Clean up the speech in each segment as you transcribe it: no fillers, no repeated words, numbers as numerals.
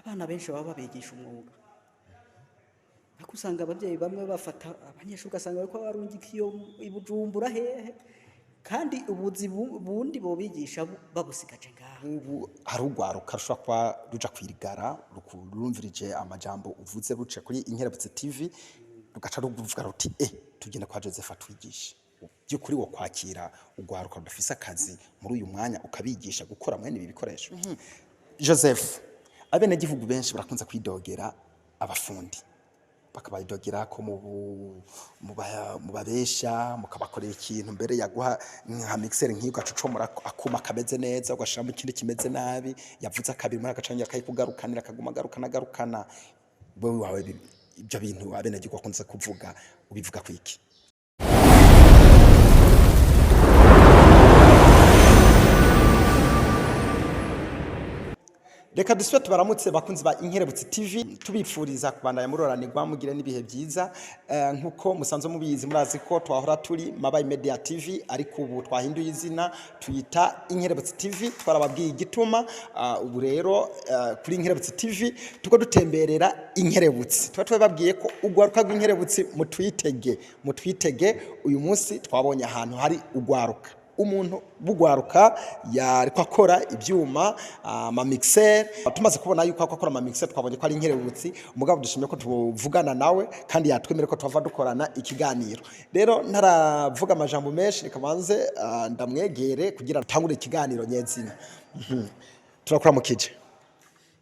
abana benshi baba babigisha umwuga ariko usanga ababyeyi bamwe bafata abanyeshuri ugasanga bariko barungikiye i Bujumbura hehe kandi ubuzi bundi bobigisha babusigaje ngaho. ubu hari urwaruka rushobora kuba ruja kwirigara rurumvirije amajambo uvuze ruce kuri Inkerebutsi TV rugaca ruvuga ruti tugenda kwa Joseph atwigisha by'ukuri wo kwakira urwaruka rudafise akazi muri uyu mwanya ukabigisha gukora mwene ibi bikoresho. Joseph, abenegihugu benshi barakunze kwidogera abafundi bakabidogera ko mubabesha mukabakorera ikintu mbere yaguha nka mixer nk'iyo gacucomora akuma kameze neza ugashiramo ikindi kimeze nabi yavuze akabiri muri agacangira kayikugarukanira kaguma garukana wewe wawe ibyo bintu abenegihugu bakunze kuvuga ubivuga kwiki? Reka dusubire tubaramutse bakunzi ba Inkerebutsi TV tubipfuriza kubandanya muroranirwa mugire n'ibihe byiza nkuko musanzwe mubizi murazi ko twahora turi Mabayi Media TV ariko ubu twahinduye izina tuyita Inkerebutsi TV twarababwiye igituma ubu rero kuri Inkerebutsi TV tuko dutemberera Inkerebutsi twababwiye ko ugwaruka rw'Inkerebutsi mutwitege uyu munsi twabonye ahantu hari ugwaruka umuntu bugwaruka yariko akora ibyuma ama mixer tumaze kubona yuko akora ama mixer twabonye ko ari Inkerebutsi umugabo dushimye ko tuvugana nawe kandi yatwemere ko twava dukorana ikiganiro. Rero ntaravuga amajambo menshi rikabanze ndamwegere kugira tangure ikiganiro nyezina. Turakora mukije.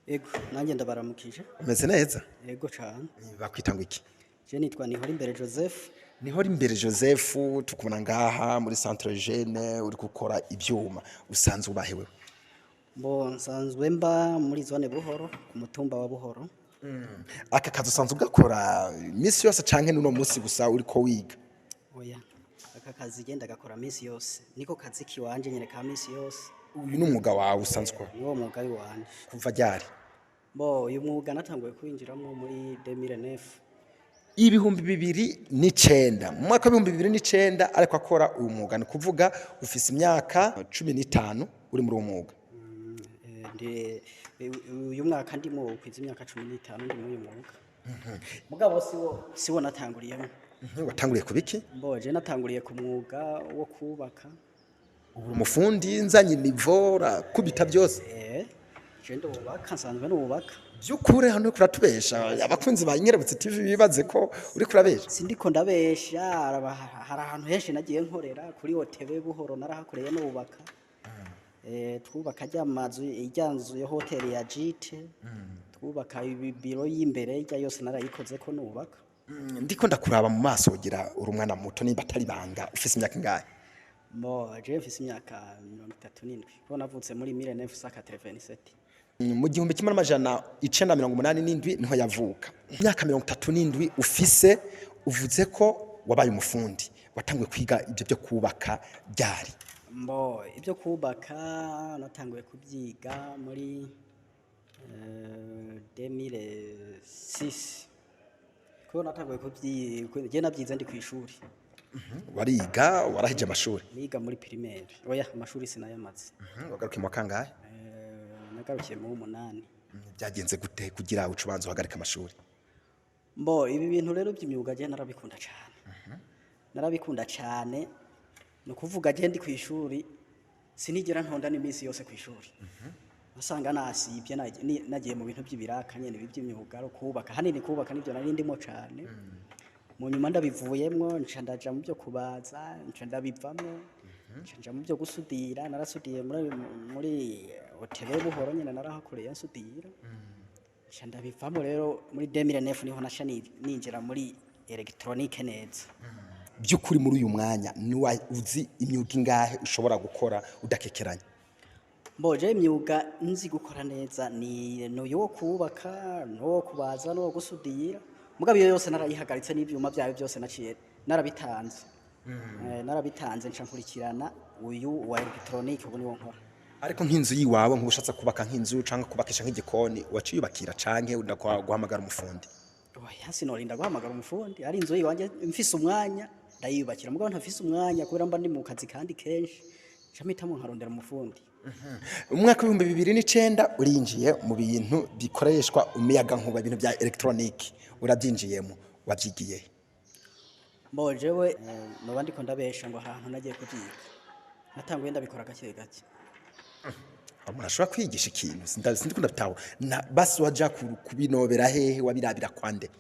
Ego nanjye ndabaramukije. Umeze neza? Ego cyane. Bakwitanga iki? Je nitwa Nihorimbere Joseph. Nihorimbere Joseph tukubona ngaha muri Centre Jeune uri gukora ibyuma usanzwe ubahewe. Nsanzwe mba muri zone Buhoro ku mutumba wa Buhoro. Aka kazi usanzwe ugakora misi yose canke nuno munsi gusa uriko wiga? Oya aka kazi genda gakora misi yose niko kazi kiwanje nyene ka misi yose. Uyu n'umwuga wawe usanzwe ko? Niwo mwuga wanje. Kuva ryari? Uyu mwuga natanguye kwinjiramo muri 2009. Ibihumbi 2009 mu mwaka wa 2009 ariko akora uyu mwuga ni kuvuga ufise imyaka 15 uri muri uwo mwuga. Uyu mwaka ndimo kwiza imyaka 15 ndi muri uyu mwuga. Mugabo siwo natanguriyemo. Watanguriye kubiki? Je natanguriye ku mwuga wo kubaka. Umufundi nzanye nivora kubita byose. Je ndubaka nsanzwe nubaka. Byukure hano kuratubesha abakunzi ba Inkerebutsi TV bibaze ko uri kurabesha. Sindiko ndabesha hari ahantu henshi nagiye nkorera kuri hotebe Buhoro narahakoreye nubaka. Twubaka ryamazu ijyanzu yo hotel ya Jite. Twubaka ibibiro y'imbere ijya yose narayikoze ko nubaka. Ndiko ndakuraba mu maso ugira urumwana muto niba atari banga ufise imyaka ingahe? Je mfise imyaka 37 ko navutse muri 1987. Mu gihumbi kimwe n'amajana 1987 niho yavuka. Imyaka 37 ufise uvuze ko wabaye umufundi watanguye kwiga ibyo byo kubaka byari? Ibyo kubaka natanguye kubyiga muri 2006 ko natanguye kubyiga je nabyize ndi ku ishuri. Wariga warahije amashuri? Niga muri primaire. Oya amashuri sinayamaze. Wagarukiye mu kangahe? Nagarukiye mu 8. Byagenze gute kugira ucubanza uhagarika amashuri? Ibi bintu rero by'imyuga je narabikunda cyane. Narabikunda cyane no kuvuga je ndi ku ishuri sinigera ntonda n'imisi yose ku ishuri. Usanga nasibye nagiye mu bintu by'ibiraka nyene by'imyuga ro kubaka hanini kubaka nibyo nari ndimo cyane. Mu nyuma ndabivuyemwo nca ndaja mu byo kubaza nca ndabivamo nca mu byo gusudira narasudiye muri hotel Buhoro nyene narahakoreye nsudira nca ndabivamo rero muri 2009 niho nashani ninjira muri electronique neza. Byukuri muri uyu mwanya ni uzi imyuga ingahe ushobora gukora udakekeranya? Je imyuga nzi gukora neza ni yo kubaka no kubaza no gusudira. Mugabo iyo yose narayihagaritse n'ibyuma byayo byose naciye narabitanze. Narabitanze nca nkurikirana uyu wa electronique ubu niwo nkora. Ariko nk'inzu yiwawe nk'ubushatse kubaka nk'inzu canke kubakisha nk'igikoni waciyubakira canke guhamagara umufundi? Oya sinorinda guhamagara umufundi ari inzu yiwanje mfise umwanya ndayubakira mugabo ntafise umwanya kubera mba ndi mu kazi kandi kenshi ncamita mu nkarondera umufundi. umwaka w'ibihumbi 2009 urinjiye mu bintu bikoreshwa umuyaga nkuba ibintu bya electronique urabyinjiyemo wabyigiye Mbo jewe noba ndiko ndabesha ngo ahantu nagiye kuvyiga natanguye ndabikora gake gake umuntu ashobora kwigisha ikintu sindikunda bitaho basi waja kubinobera hehe wabirabira kwande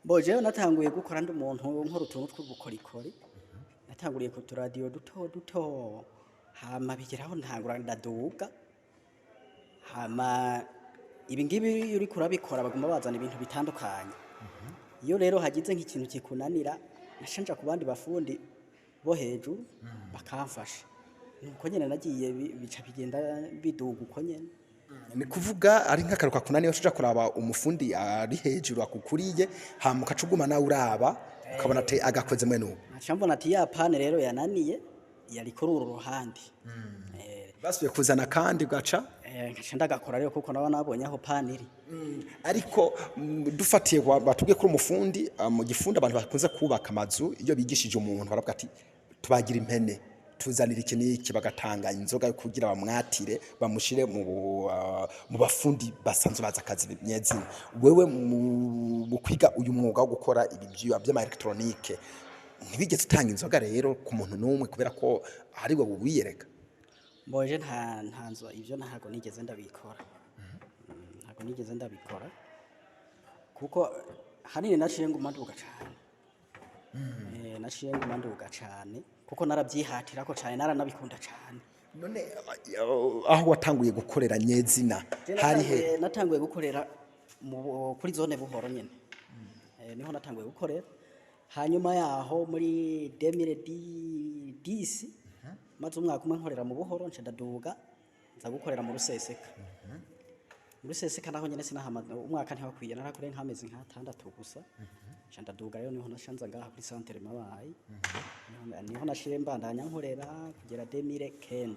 Mbo jewe natanguye gukora ndi umuntu nkora utuntu tw'ubukorikori natanguriye ku turadiyo duto hama bigeraho ntangura ndaduga hama ibi ngibi iyo uriko urabikora baguma bazana ibintu bitandukanye iyo rero hagize nk'ikintu kikunanira nashanja ku bandi bafundi bo hejuru bakamfasha nuko nyene nagiye bica bigenda biduga uko nyene ni kuvuga ari nk'akaruka kunaniye ushaka kuraba umufundi ari hejuru akukuriye hama ukacuguma nawe uraba ukabona ate agakoze mwe nuko acambona ati ya pane rero yananiye yari kuri uru ruhande basubiye kuzana kandi gaca ngaca ndagakora rero kuko naba nabonye aho pane iri ariko dufatiye batubwiye kuri umufundi mu gifundi abantu bakunze kubaka amazu iyo bigishije umuntu baravuga ati tubagira impene tuzanira iki n'iki bagatanga inzoga yo kugira bamwatire bamushire mu bafundi basanzwe baza akazi nyezina wewe mu kwiga uyu mwuga wo gukora ibi by'ama electronique ntibigeze utanga inzoga rero ku muntu n'umwe kubera ko ari we wiyereka mboje ntanzo ivyo ntago nigeze ndabikora ntago nigeze ndabikora kuko hanini naciye ngumanduka cyane naciye ngumanduka cyane kuko narabyihatira ko cyane naranabikunda cyane none aho watanguye gukorera nyezina hari he natanguye gukorera kuri zone buhoro nyene niho natanguye gukorera hanyuma yaho muri 2010 maze umwaka umwe nkorera mu buhoro nce ndaduga nza gukorera mu ruseseka mu ruseseka naho nyene sinahama umwaka ntihakwiye narakore nk'amezi nk'atandatu gusa nce ndaduga rero niho nashanza ngaha kuri centre mabayi niho nashiye mbandanya nkorera kugera 2015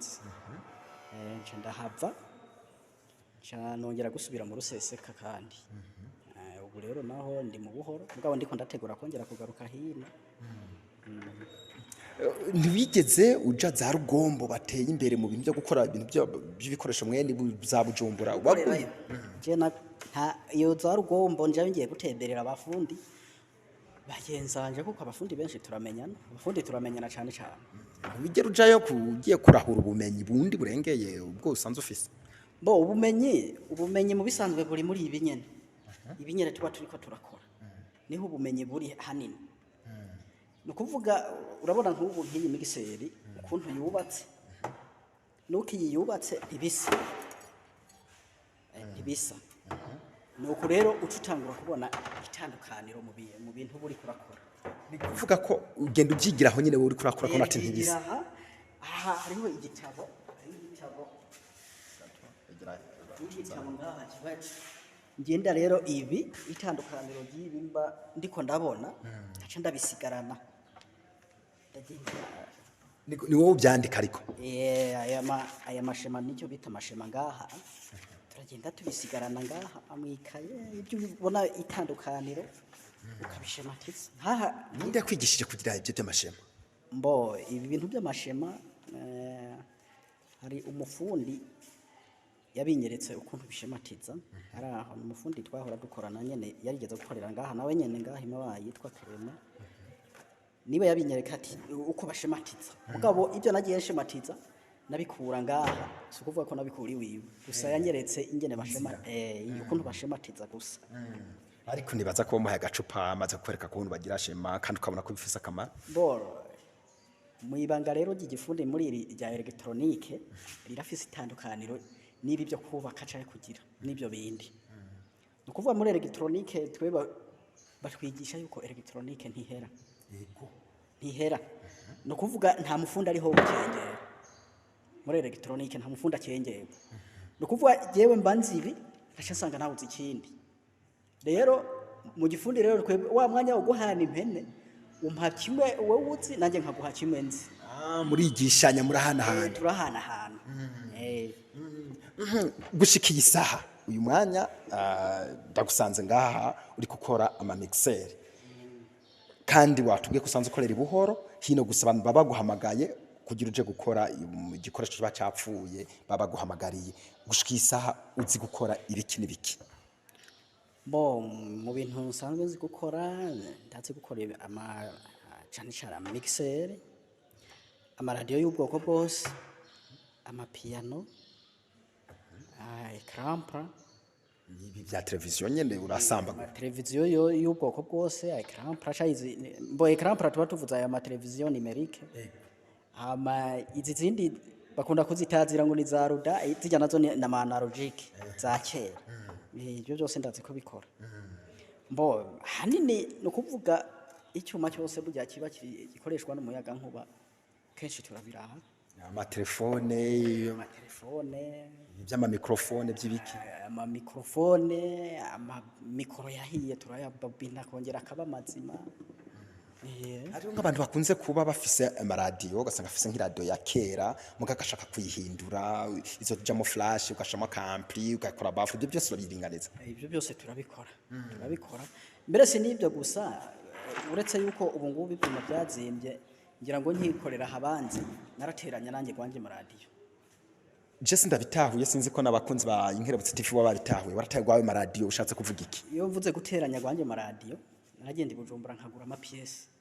nce ndahava nongera gusubira mu ruseseka kandi ubu rero naho ndi mu buhoro mugabo ndiko ndategura kongera kugaruka hino ntibigeze uja za rugombo bateye imbere mu bintu byo gukora ibintu by'ibikoresho mwene za Bujumbura je na iyo za rugombo nje ngiye gutemberera abafundi bagenzanje kuko abafundi benshi turamenyana cyane cyane bigera ujayo kugiye kurahura ubumenyi bundi burengeye ubwo usanzwe ufise bo ubumenyi mu bisanzwe buri muri ibi nyene ibinyere tuba turiko turakora niho ubumenyi buri hanini nukuvuga urabona nk'ubu nk'iyi migiseri ukuntu yubatse nuko iyi yubatse ibisa nuko rero ucutangura kubona itandukaniro mu bintu buri kurakora ni kuvuga ko ugenda ubyigiraho nyine uri kurakora ko nati ntibisa aha hariho igitabo ngaha kibaje ngenda rero ibi itandukaniro ry'ibimba ndiko ndabona aca ndabisigarana ni wowe ubyandika ariko aya mashema nicyo bita amashema ngaha turagenda tubisigarana ngaha amwikaye ibyo ubona itandukaniro ukabishematiza ninde kwigishije kugira ibyo by'amashema mbo ibi bintu by'amashema hari umufundi yabinyeretse ukuntu bishematiza ari aho umufundi twahora dukorana nyene yarigeze gukorera ngaha nawe nyene ngaha imabaye yitwa Clement niba yabinyereka ati uko bashematiza mugabo ibyo nagiye nshematiza nabikura ngaha sukuvuga ko nabikuri wiwe gusa yanyeretse ingene bashema ukuntu bashematiza gusa ariko nibaza ko muhaye agacupa amaze kwereka ukuntu bagira shema kandi ukabona ko bifise akamaro mu ibanga rero ry'igifundi muri iri rya electronique rirafise itandukaniro nibi byo kubaka cyane kugira nibyo bindi nukuvuga muri electronique tweba batwigisha yuko electronique ntihera nukuvuga nta mufundi ariho gukengera muri electronique nta mufundi akengera nukuvuga jewe mbanzi ibi acha sanga nawuzi ikindi rero mu gifundi rero wa mwanya wo guhana impene umpa kimwe wowe uzi nanjye nkaguha kimwe nzi murigishanya murahana turahana gushikiye isaha uyu mwanya ndagusanze ngaha uri gukora ama mixer kandi watubwiye kusanze ukorera ibuhoro hino gusa abantu baba guhamagaye kugira uje gukora igikoresho kiba cyapfuye baba guhamagariye gushika isaha uzi gukora ibiki n'ibiki. bo mu bintu nsanzwe nzi gukora ndazi gukora cane cane ama mixer, amaradiyo y'ubwoko bwose, amapiyano, ecran Ibi bya televiziyo nyene urasamba televiziyo y'ubwoko bwose, ecran chayizi bo ecran tuba tuvuza aya mateleviziyo numerique. Hama izi zindi bakunda kuzitazira ngo ni za ruda, zijya nazo na analogique za kera. Ibyo byose ndazi ko bikora. Mbo hanini no kuvuga icyuma cyose burya kiba gikoreshwa n'umuyaga nkuba kenshi turabiraha. amatelefone by'ama microphone by'ibiki ama microphone, ama mikoro yahiye turayababina kongera akaba mazima. hariho nk'abantu bakunze kuba bafise amaradiyo ugasanga afise nk'iradiyo ya kera muga agashaka kuyihindura izo tujamo flash ugashamo akampli ugakora bafu ibyo byose urabiringaniza. Ibyo byose turabikora mbere si n'ibyo gusa, uretse yuko ubu ngubu ibyuma byazimbye ngira ngo nkikorera habanzi narateranya nanjye gwanje maradiyo. Jesse ndabitahuye sinzi ko nabakunzi ba Inkerebutsi TV wabitahuye warataye gwawe maradiyo ushatse kuvuga iki? Iyo mvuze guteranya gwanje maradiyo naragenda Bujumbura nkagura ama pièce.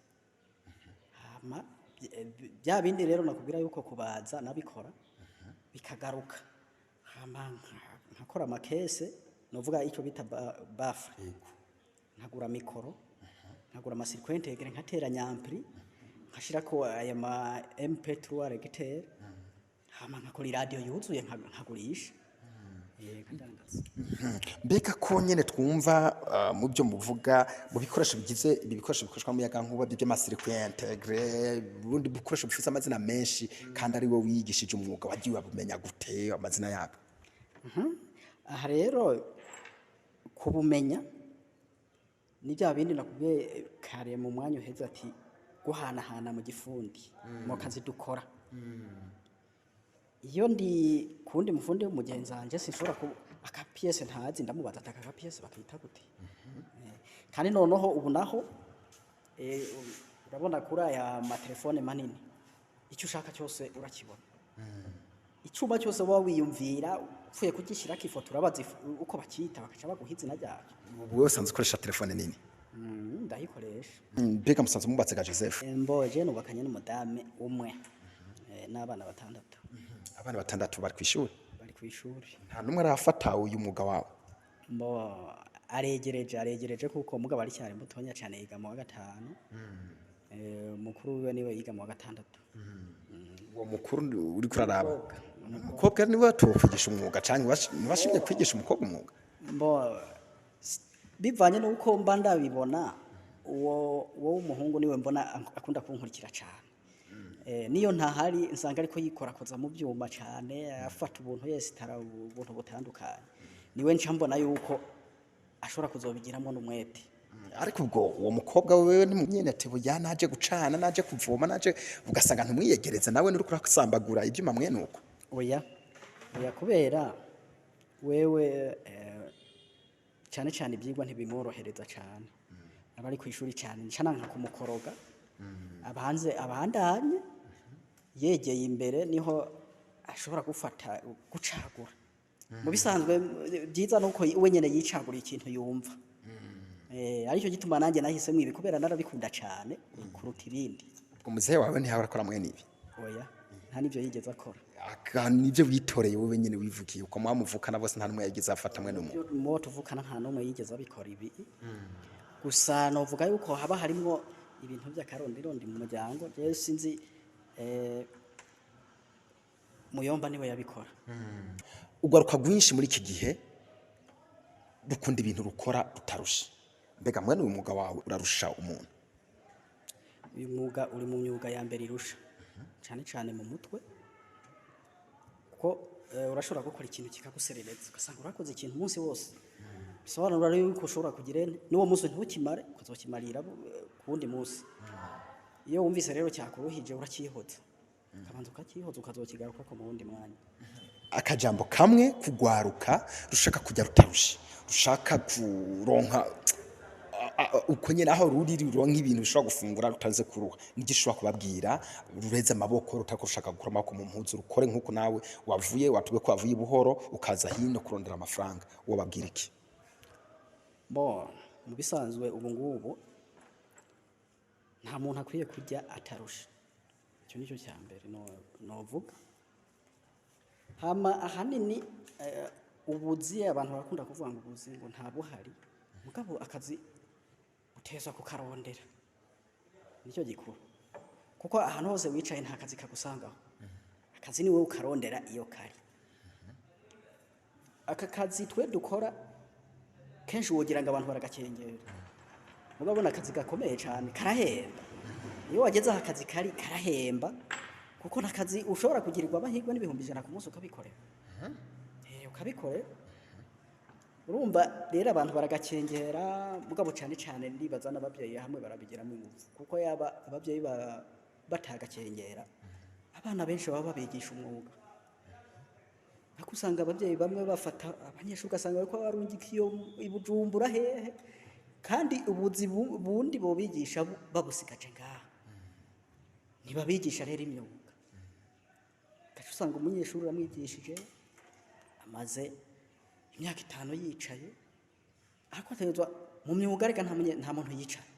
Hama bya bindi rero nakubwira yuko kubaza nabikora bikagaruka. Hama nkakora amakese novuga icyo bita bafre. Nkagura mikoro, nkagura ama circuit integre, nkateranya ampli, nkashira ko aya ma MP3 regulateur. Hama nkakora iradiyo yuzuye nkagurisha. Mbega ko nyene twumva mu byo muvuga mu bikoresho bigize ibikoresho bikoreshwa mu yaga nkuba by'ama circuit integre bundi bikoresho bifite amazina menshi kandi ari wowe wigishije umwuga wagiye wabumenya gute amazina yabo? Aha rero kubumenya ni bya bindi nakubwiye kare mu mwanya uheze ati guhanahana mu gifundi mu kazi dukora. Iyo ndi kundi mufundi w'umugenzi wanje sinshobora ku aka pièce ntazi ndamubaza ataka aka pièce bakita gute. Kandi noneho ubu naho urabona kuri aya matelefone manini icyo ushaka cyose urakibona. Icyuma cyose waba wiyumvira upfuye kugishira kifoto urabaza uko bakita bakaca baguha izina ryacyo. Wowe usanzwe ukoresha telefone nini? Ndayikoresha. Mbega musanzwe mubatse ga Joseph? Mboje nubakanye n'umudame umwe n'abana batandatu. Abana batandatu bari kwishuri? Bari kwishuri. Nta numwe arafata uyu mwuga wawe? Mbo aregereje kuko umugabo ari cyane mutonya cyane yiga mu wa gatanu. Mukuru we niwe yiga mu wa gatandatu. Uwo mukuru uri kuraraba umukobwa niwe watokwigisha umwuga cyangwa ntibashimye kwigisha umukobwa umwuga? Mbo bivanye nuko mba ndabibona uwo umuhungu niwe mbona akunda kunkurikira cyane. Niyo ntahari nsanga ariko yikorakoza mu byuma cyane afata ubuntu yese tara ubuntu butandukanye. Niwe nca mbona yuko ashobora kuzobigiramo n'umwete. Ariko ubwo uwo mukobwa wewe ni nyene ati buya naje gucana naje kuvoma naje ugasanga ntumwiyegereza nawe nuri kurasambagura ibyuma mwene uko? Oya kubera wewe cyane cyane ibyigwa ntibimworohereza cyane. Abari ku ishuri cyane ncana nka kumukoroga. Abandanye yegeye imbere niho ashobora gufata gucagura. Mu bisanzwe byiza nuko we nyene yicagura ikintu yumva. Aricyo gituma nanjye nahise mwibi kubera narabikunda cyane kuruta ibindi. Umuzehe wawe ntihahora akora mwene ibi? Oya nta nivyo yigeze akora. Aka nivyo witoreye wowe nyene wivukiye uko mwamuvukana bose nta numwe yigeze afata mwene umwe? Mo tuvukana nta numwe yigeze abikora ibi. Gusa novuga yuko haba harimo ibintu by'akarondirondi mu muryango. Je sinzi Muyomba niwe yabikora. Ugaruka gwinshi muri iki gihe dukunda ibintu rukora rutarusha. Mbega mwene uyu mwuga wawe urarusha umuntu? Uyu mwuga uri mu myuga ya mbere irusha cyane cyane mu mutwe kuko urashobora gukora ikintu kikaguserereza ugasanga urakoze ikintu umunsi wose. Bisobanura rero yuko ushobora kugira n'uwo munsi ntukimare ukazokimarira kuwundi munsi. Iyo wumvise rero cyakuruhije urakihoza kabanza ukakihoza ukazokigaruka ko mu wundi mwanya. Akajambo kamwe kugwaruka rushaka kujya rutarusha rushaka kuronka uko nyene aho ruri ruronka ibintu bishobora gufungura rutaze kuruha niki ushobora kubabwira rureze amaboko rutakoshaka gukora amaboko mu mpuzu rukore nkuko nawe wavuye watubwe ko wavuye buhoro ukaza hino kurondera amafaranga uwo babwira iki mu bisanzwe ubu ngubu nta muntu akwiye kujya atarusha icyo nicyo cya mbere novuga hama ahanini ubuzi abantu barakunda kuvuga ngo ubuzi ngo nta buhari mugabo akazi uteza kukarondera nicyo gikuru kuko ahantu hose wicaye nta kazi kagusangaho akazi ni wowe ukarondera iyo kari aka kazi twe dukora kenshi wogira ngo abantu baragakengera mugabo na akazi gakomeye cyane karahemba iyo wageze aha akazi kari karahemba kuko nakazi ushobora kugirirwa amahirwe n'ibihumbi 100 ku munsi ukabikorera ukabikorera urumva rero abantu baragakengera mugabo cyane cyane ndibaza n'ababyeyi hamwe barabigiramo ingufu kuko yaba ababyeyi batagakengera abana benshi baba babigisha umwuga akusanga ababyeyi bamwe bafata abanyeshuri ugasanga bariko barungika iyo ibujumbura hehe kandi ubuzi bundi bo bigisha babusigaje ngaha ntibabigisha rero imyuga usanga umunyeshuri amwigishije amaze imyaka 5 yicaye ariko atezwa mu myuga reka nta muntu yicaye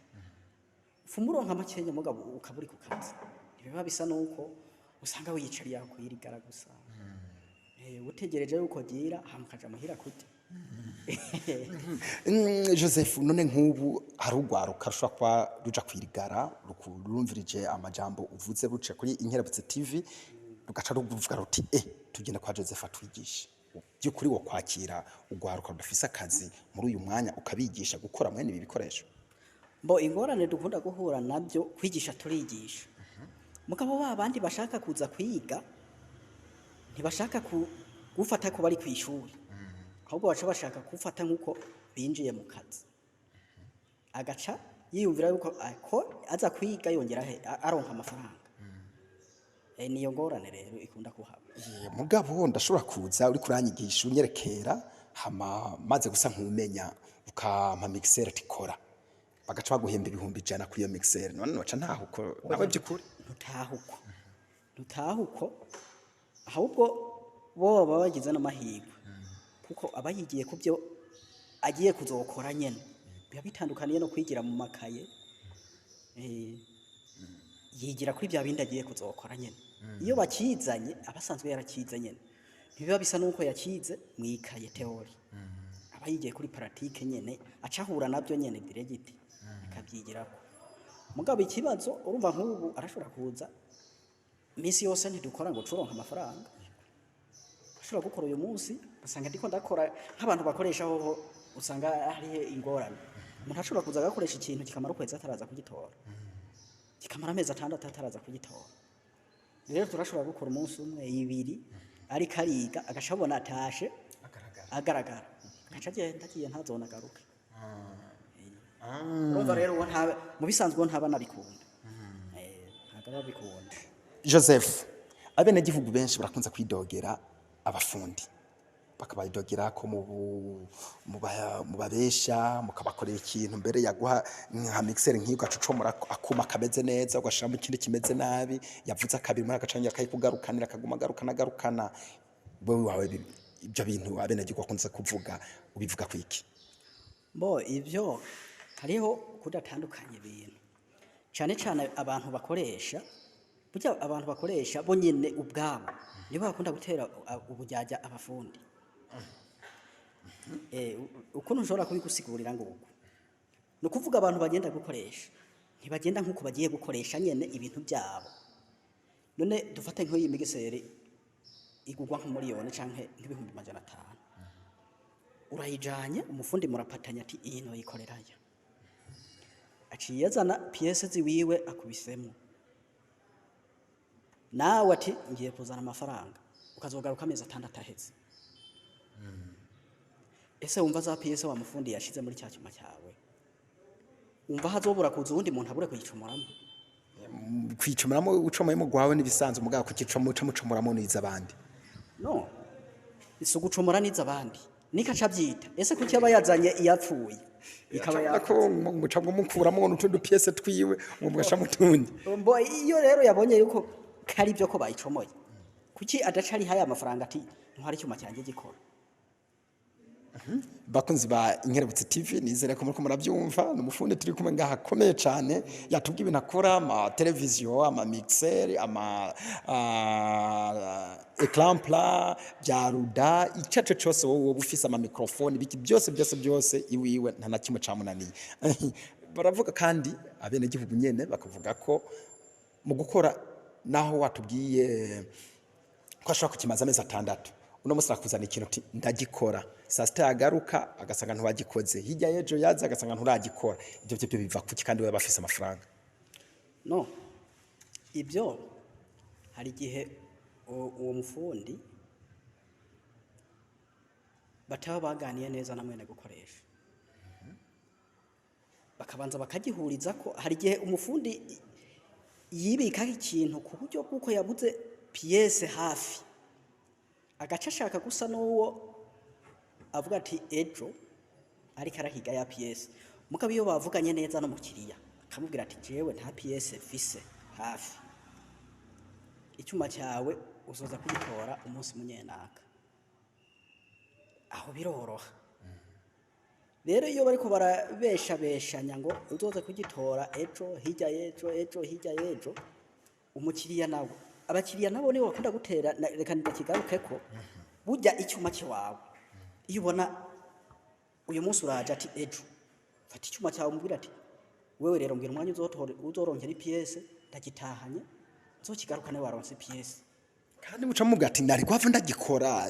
fumuronka makenya mugabo ukaburi ku kazi biba bisa nuko usanga wiyicariye aho kuyirigara gusa utegereje yuko gira hamukaja muhira kute Joseph none nk'ubu harugwaruka rushobora kwa ruja kwirigara rukurumvirije amajambo uvuze ruce kuri Inkerebutsi TV rugaca ruvuga ruti tugenda kwa Joseph atwigisha byukuri wo kwakira ugwaruka rudafise akazi muri uyu mwanya ukabigisha gukora mwene ibi bikoresho ingorane dukunda guhura nabyo kwigisha turigisha mugabo babandi bashaka kuza kwiga ntibashaka gufata ko bari kwishuri ahubwo baca bashaka gufata nkuko binjiye mu kazi agaca yiyumvira yuko aza kwiga yongera aronka amafaranga niyo ngorane rero ikunda kuhaba mugabo ndashobora kuza uri kuranyigisha unyerekera hama maze gusa nkumenya ukampa mixer tikora bagaca baguhemba 100 kuri iyo mixer none noca ntahuko nawe byukuri ntutahuko ahubwo bo baba bagize n'amahirwe kuko abayigiye kubyo agiye kuzokora nyene biba bitandukaniye no kwigira mu makaye yigira kuri bya bindi agiye kuzokora nyene iyo bakizanye abasanzwe yarakizanye biba bisa nuko yakize mwikaye teori abayigiye kuri pratique nyene acahura nabyo nyene diregiti akabyigirako mugabo ikibazo urumva nk'ubu arashobora kuza misi yose ntidukora ngo curonka amafaranga ashobora gukora uyu munsi usanga ndiko ndakora nk'abantu bakoresha aho usanga hari ingorane umuntu ashobora kuza agakoresha ikintu kikamara ukwezi ataraza kugitora kikamara amezi 6 ataraza kugitora rero turashobora gukora umunsi umwe 2 ariko ariga agashabona atashe agaragara agaca agenda agiye ntazona garuke urumva rero mu bisanzwe ntaba nabikunda ntagaba bikunda Joseph abene gihugu benshi barakunze kwidogera abafundi bakabidogera ko mu babesha mukabakorera ikintu mbere yaguha nka mixer nk'iyo gacucomora akuma kameze neza ugashiramo ikindi kimeze nabi yavuze akabiri muri agacangira kayikugarukanira akaguma garukana wowe wawe ibyo bintu abene gihugu bakunze kuvuga ubivuga kwiki ibyo hariho kudatandukanye ibintu cyane abantu bakoresha burya abantu bakoresha bo nyene ubwabo nibo bakunda gutera ubujyajya abafundi ukuntu nshobora kubigusigurira ngo uko no kuvuga abantu bagenda gukoresha ntibagenda nkuko bagiye gukoresha nyene ibintu byabo none dufate nk'iyi migisere igugwa nko miliyoni canke nk'ibihumbi 500 urayijanye umufundi murapatanya ati iyi no yikoreraya aciye azana pièce ziwiwe akubisemo nawe ati ngiye kuzana amafaranga ukazogaruka amezi 6 aheze ese wumva za pièce wa mufundi yashize muri cyuma cyawe umva hazobura kuza ubundi muntu abure kuyicumuramo kwicumuramo ucomuyemo gwawe nibisanzwe mugabo kukicomucomuramo niza abandi isugucumura niza abandi nikaca byita ese kuki aba yazanye iyapfuye ikaba ko muca mukuramo n'utundi pièce twiwe ngo mugasha mutundi mbo iyo rero yabonye yuko kari byo ko bayicomoye kuki adaca ari haya amafaranga ati ntwari cyuma cyanjye gikora. bakunzi ba Inkerebutsi TV nizere ko muriko murabyumva n'umufundi turi kumwe ngaha akomeye cyane yatubwiye ibintu akora ama televiziyo ama mixer ama écran plat bya ruda icyace cyose wowe ufise ama microphone biki byose iwiwe nta na kimwe camunaniye baravuga kandi abene gihugu nyene bakavuga ko mu gukora naho watubwiye ko ashaka kukimaza amezi 6 uno musi rakuzana ikintu uti ndagikora saa sita yagaruka agasanga ntwagikoze hirya y'ejo yaza agasanga nturagikora ibyo biva kuki kandi we bafise amafaranga no ibyo hari igihe uwo mufundi bataba baganiye neza na mwene gukoresha bakabanza bakagihuriza ko hari igihe umufundi yibika ikintu ku buryo bw'uko yabuze pièce hafi agaca ashaka gusa n'uwo avuga ati ejo ariko arahiga ya pièce mugabo iyo bavuganye neza no mukiriya akamubwira ati jewe nta pièce fise hafi icyuma cyawe uzoza kugitora umunsi munyenaka aho biroroha rero iyo bariko barabeshabeshanya ngo uzoza kugitora ejo hirya y'ejo umukiriya nawe abakiriya nabo nibo bakunda gutera reka ndakigaruke ko burya icyuma cyawe iyo ubona uyu munsi uraje ati ejo fata icyuma cyawe umubwira ati wewe rero mbwira umwanya uzorongera pièce ndagitahanye nzokigarukane waronse pièce kandi muca muvuga ati nari kwava ndagikora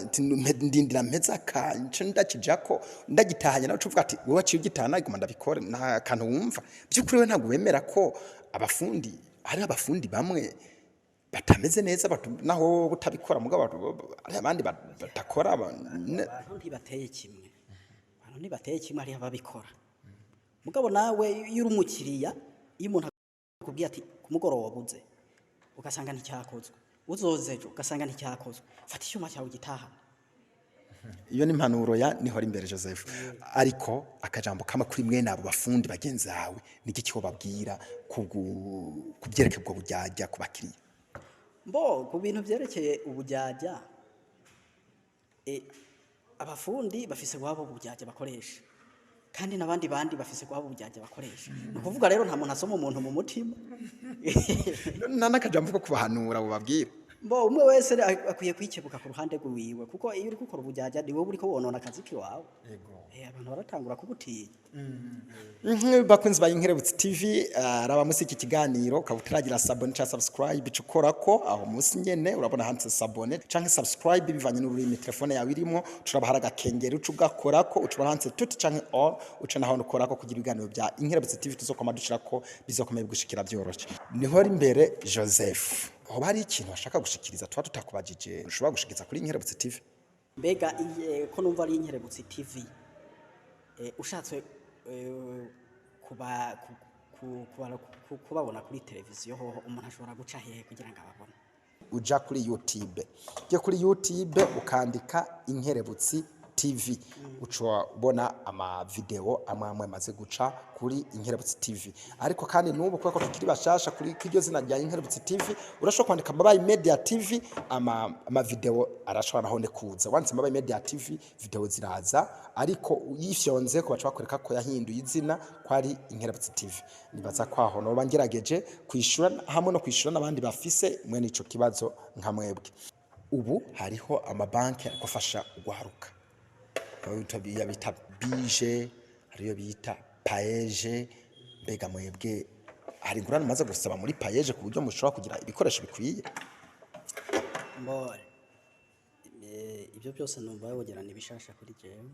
ndindira mpeza kanje ndakijako ndagitahanye nawe uvuga ati wowe aciye ugitahana iguma ndabikore nta kantu wumva byukuri we ntabwo wemera ko abafundi ari abafundi bamwe batameze neza naho butabikora mugabo ari abandi batakora abantu ntibateye kimwe ari ababikora mugabo nawe iyo uri umukiriya iyo umuntu akubwiye ati kumugoroba wabuze ugasanga nticyakozwe uzozejo ugasanga nticyakozwe fata icyuma cyawe gitaha iyo ni impanuro ya Nihora Imbere Joseph ariko akajambo kama kuri mwe nabo bafundi bagenzi bawe niki cyo babwira kubyereke bwo bujyajya kubakiriya mbo ku bintu byerekeye ubujyajya abafundi bafise wabo ubujyajya bakoresha kandi nabandi bafise wabo ubujyajya bakoresha nukuvuga rero nta muntu asoma umuntu mu mutima nakajambo ko kubahanura bubabwira mbo umwe wese akwiye kwikebuka ku ruhande rwiwe kuko iyo uri gukora ubujyajya ni wowe uri ko wonona akazi kiwawe abantu baratangura kubutinya bakunzi ba Inkerebutsi TV raba musi iki kiganiro kabutaragira sabone cha subscribe icukorako aho musi nyene urabona handitse sabone canke subscribe bivanye n'ururimi telefone yawe irimo turabahara gakengera ucugakorako ucubara handitse tuti canke all uca naho ukorako kugira ibiganiro bya Inkerebutsi TV tuzokoma dushirako bizokomeye gushikira byoroshe Nihora Imbere Joseph aho hari ikintu bashaka gushikiriza tuba tutakubajije ushobora gushikiza kuri Inkerebutsi TV mbega ko numva ari Inkerebutsi TV ushatse kubabona kuri televiziyo ho umuntu ashobora guca hehe kugira ngo ababone uja kuri YouTube je kuri YouTube ukandika Inkerebutsi TV ucubona ama video amwe maze guca kuri Inkerebutsi TV ariko kandi nubu kwako tukiri bashasha kuri kiryo zina rya Inkerebutsi TV urashobora kwandika Mabayi Media TV ama video arashobora nahone kuza wanditse Mabayi Media TV video ziraza ariko yifyonze ko bacakwereka ko yahinduye izina kwari Inkerebutsi TV nibaza kwaho no bangerageje kwishura hamwe no kwishura nabandi bafise mwene ico kibazo nka mwebwe ubu hariho amabanki akofasha guharuka ya bita bije ariyo bita paeje mbega mwebwe hari ingurane maze gusaba muri paeje ku buryo mushobora kugira ibikoresho bikwiye mbore ibyo byose numva yogerana ibishasha kuri jewe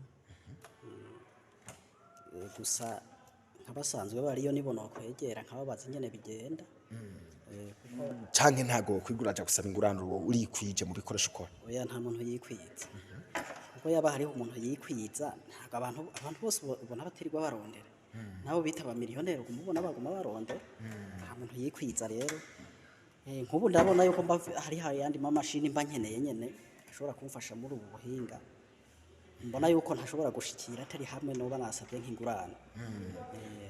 gusa nkabasanzwe bariyo nibona kwegera nkababaza ingene bigenda canke ntago kwiguraje gusaba ingurane uri kwije mu bikoresho ukora oya nta muntu yikwiza kuko yaba hariho umuntu yikwiza ntago abantu bose ubona batirirwa barondera nabo bita ba miliyoneri kumubona baguma barondera nta muntu yikwiza rero nkubu ndabona yuko hari yandi mashini mba nkeneye nyene ashobora kumfasha muri ubu buhinga mbona yuko ntashobora gushikira atari hamwe noba nasabye nk'ingurane.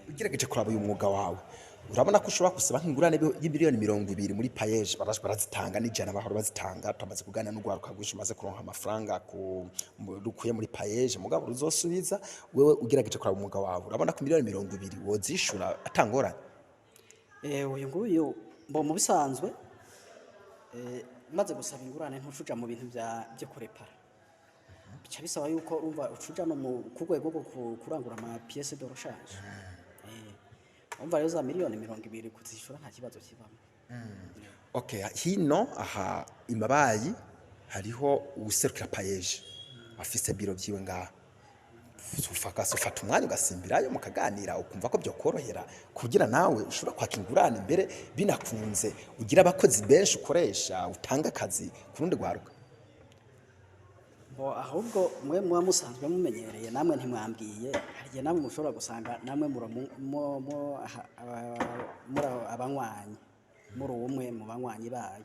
ugerageje kuraba uyu mwuga wawe urabona ko ushobora gusaba nk'ingurane y'imiliyoni 20 muri payeje barazitanga n'ijana bahora bazitanga tumaze kuganira n'ugwaruka rwinshi maze kuronka amafaranga rukuye muri payeje mugabo ruzosubiza wewe ugerageje kuraba umwuga wawe urabona ko miliyoni 20 wozishura atangorane. Uyu nguyu mu bisanzwe maze gusaba ingurane ntucuja mu bintu byo kurepara, bica bisaba yuko umva ucuja no ku rwego rwo kurangura ama pièce de rechange. Umva rero za miliyoni 20 kuzishura nta kibazo kibamo. Okay, hino aha imabayi hariho userukira payeje afise biro byiwe ngaha ufata umwanya ugasimbirayo mukaganira ukumva ko byo korohera kugira nawe ushobora kwaka ingurane imbere binakunze ugira abakozi benshi ukoresha utanga akazi kurundi gwaruka. Ahubwo mwe muba musanzwe mumenyereye namwe ntimwambwiye hariye namwe mushobora gusanga namwe abanywanyi muri umwe mu banywanyi bayo.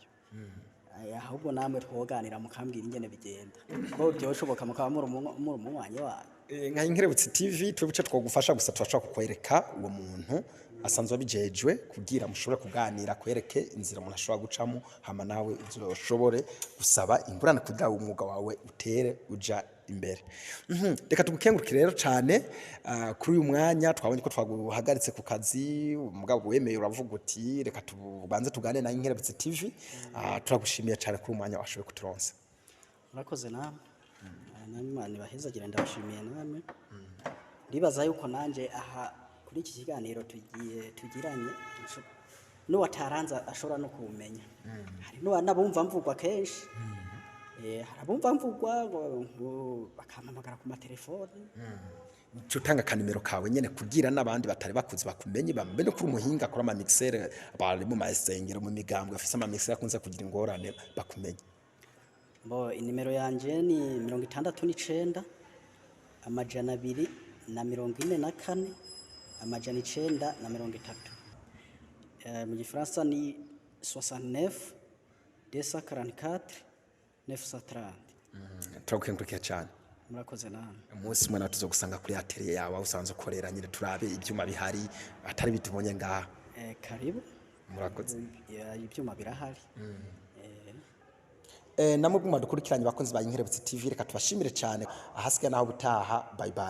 Ahubwo namwe twoganira mukambwira ingene bigenda ko byoshoboka mukaba muri umunywanyi wayo. Nka Inkerebutsi TV tubice twogufasha gusa turashaka kukwereka uwo muntu asanzwe bijejwe kugira mushobore kuganira kwereke inzira umuntu ashobora gucamo hama nawe uzoshobore gusaba ingurane kugira umwuga wawe utere uja imbere. Reka tugukengurukire rero cyane kuri uyu mwanya twabonye ko twaguhagaritse ku kazi umugabo wemeye uravuga uti reka tubanze tugane na Inkerebutsi TV. Turagushimiye cyane kuri umwanya washoboye kuturonsa. Murakoze namwe Imana ibahezagire ndabashimiye namwe. Ndibaza yuko nanje aha kuri iki kiganiro tugiranye n'uwataranza ashobora no kumenya. Hari n'abumva mvugwa kenshi. Harabumva mvugwa bakampamagara ku matelefone. Tutanga kanimero kawe nyene kugira nabandi batari bakuzi bakumenye bambe no kuri umuhinga akora ama mixer bari mu masengero mu migambwe afise ama mixer akunze kugira ingorane bakumenye. Inimero yanje ni 69 amajana 244 amajana 930. Mu gifaransa ni 69 244 930. Turagukengurukiye cyane. Murakoze namwe. Umunsi mwana tuzogusanga kuri atelier yawe usanzwe ukorera nyine turabe ibyuma bihari atari bitubonye ngaha. Karibu. Murakoze. Ibyuma birahari. Namwe bwuma dukurikiranye bakunzi ba Inkerebutsi TV reka tubashimire cyane ahasiga naho butaha bye bye.